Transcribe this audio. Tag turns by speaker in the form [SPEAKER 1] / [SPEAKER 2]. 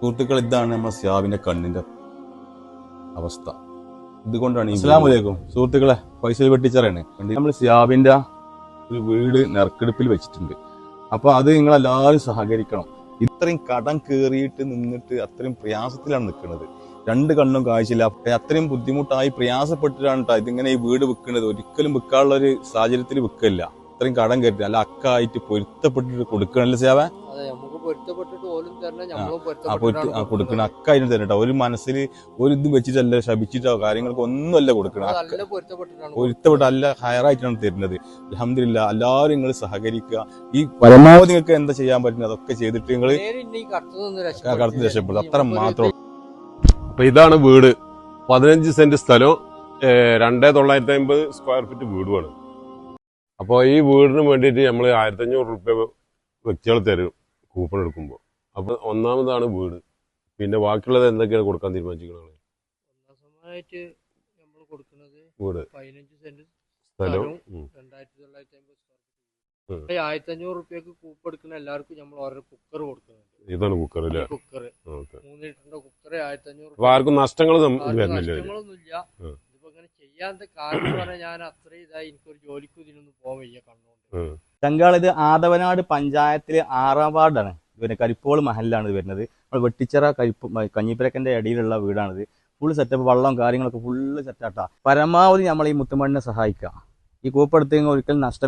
[SPEAKER 1] സുഹൃത്തുക്കൾ, ഇതാണ് നമ്മുടെ സ്യാബിന്റെ കണ്ണിന്റെ അവസ്ഥ. ഇതുകൊണ്ടാണ് അസ്സലാമു സുഹൃത്തുക്കളെ, ഫൈസൽ വെട്ടിച്ചറയാണ്. നമ്മൾ സ്യാബിന്റെ ഒരു വീട് നറുക്കെടുപ്പിൽ വെച്ചിട്ടുണ്ട്. അപ്പൊ അത് നിങ്ങളെല്ലാവരും സഹകരിക്കണം. ഇത്രയും കടം കയറിയിട്ട് നിന്നിട്ട് അത്രയും പ്രയാസത്തിലാണ് നിൽക്കുന്നത്. രണ്ട് കണ്ണും കാഴ്ചയില്ല. അത്രയും ബുദ്ധിമുട്ടായി പ്രയാസപ്പെട്ടിട്ടാണ് കേട്ടോ ഇതിങ്ങനെ ഈ വീട് വിൽക്കുന്നത്. ഒരിക്കലും വിൽക്കാനുള്ള ഒരു സാഹചര്യത്തിൽ വിൽക്കില്ല. അത്രയും കടം കയറ്റി അല്ല അക്കായിട്ട് പൊരുത്തപ്പെട്ടിട്ട് കൊടുക്കണല്ലേ സേവ കൊടുക്കണം. അക്കായിട്ട് തരട്ടോ. ഒരു മനസ്സിൽ ഒരു ഇത് വെച്ചിട്ടല്ല ശപിച്ചിട്ടോ കാര്യങ്ങൾക്ക് ഒന്നുമല്ല കൊടുക്കണം. പൊരുത്തപ്പെട്ട അല്ല ഹയറായിട്ടാണ് തരുന്നത്. അൽഹംദുലില്ലാഹ്, എല്ലാവരും നിങ്ങൾ സഹകരിക്കുക. ഈ പരമാവധി നിങ്ങൾക്ക് എന്താ ചെയ്യാൻ പറ്റുന്നത് അതൊക്കെ ചെയ്തിട്ട് നിങ്ങൾ കടത്തി രക്ഷപ്പെടും. അത്ര മാത്രം.
[SPEAKER 2] അപ്പൊ ഇതാണ് വീട്. 15 സെന്റ് സ്ഥലവും 2950 സ്ക്വയർ ഫീറ്റ് വീടുമാണ്. അപ്പോൾ ഈ വീടിന് വേണ്ടിയിട്ട് നമ്മൾ 1500 രൂപ വ്യക്തികൾ തരും കൂപ്പൺ എടുക്കുമ്പോൾ. അപ്പൊ ഒന്നാമതാണ് വീട്. പിന്നെ ബാക്കിയുള്ളത് എന്തൊക്കെയാണ് കൊടുക്കാൻ തീരുമാനിച്ചിരിക്കുന്നത്? വീട്
[SPEAKER 3] 15 സെന്റ്
[SPEAKER 2] സ്ഥലവും
[SPEAKER 3] 1500 രൂപയ്ക്ക് കൂപ്പ് എടുക്കുന്ന എല്ലാവർക്കും നമ്മൾ ഓരോ കുക്കർ കൊടുക്കുന്നുണ്ട്.
[SPEAKER 2] ഇതാണ് കുക്കർ അല്ലേ?
[SPEAKER 3] കുക്കർ 3 ലിറ്ററിന്റെ കുക്കർ 1500.
[SPEAKER 2] അപ്പൊ ആർക്കും നഷ്ടങ്ങളൊന്നുമില്ല.
[SPEAKER 3] ഇതിപ്പോ ഇങ്ങനെ ചെയ്യാത്ത കാരണം പറഞ്ഞാൽ ഞാൻ അത്രയും ഇതായി എനിക്കൊരു ജോലിക്കും ഇതിനൊന്നും പോകാൻ വയ്യ കണ്ണുകൊണ്ട്.
[SPEAKER 4] ചങ്കാളിത് ആദവനാട് പഞ്ചായത്തിലെ 6ാം വാർഡാണ്. പിന്നെ കരിപ്പോൾ മഹലിലാണ് ഇത് വരുന്നത്. നമ്മൾ വെട്ടിച്ചിറ കഞ്ഞിപ്പരക്കന്റെ ഇടയിലുള്ള വീടാണിത്. ഫുൾ സെറ്റപ്പ്, വെള്ളം കാര്യങ്ങളൊക്കെ ഫുള്ള് സെറ്റാട്ടാ. പരമാവധി നമ്മൾ ഈ മുത്തുമണ്ണിനെ സഹായിക്കുക. ഈ കൂപ്പെടുത്തെങ്കിൽ ഒരിക്കലും നഷ്ടം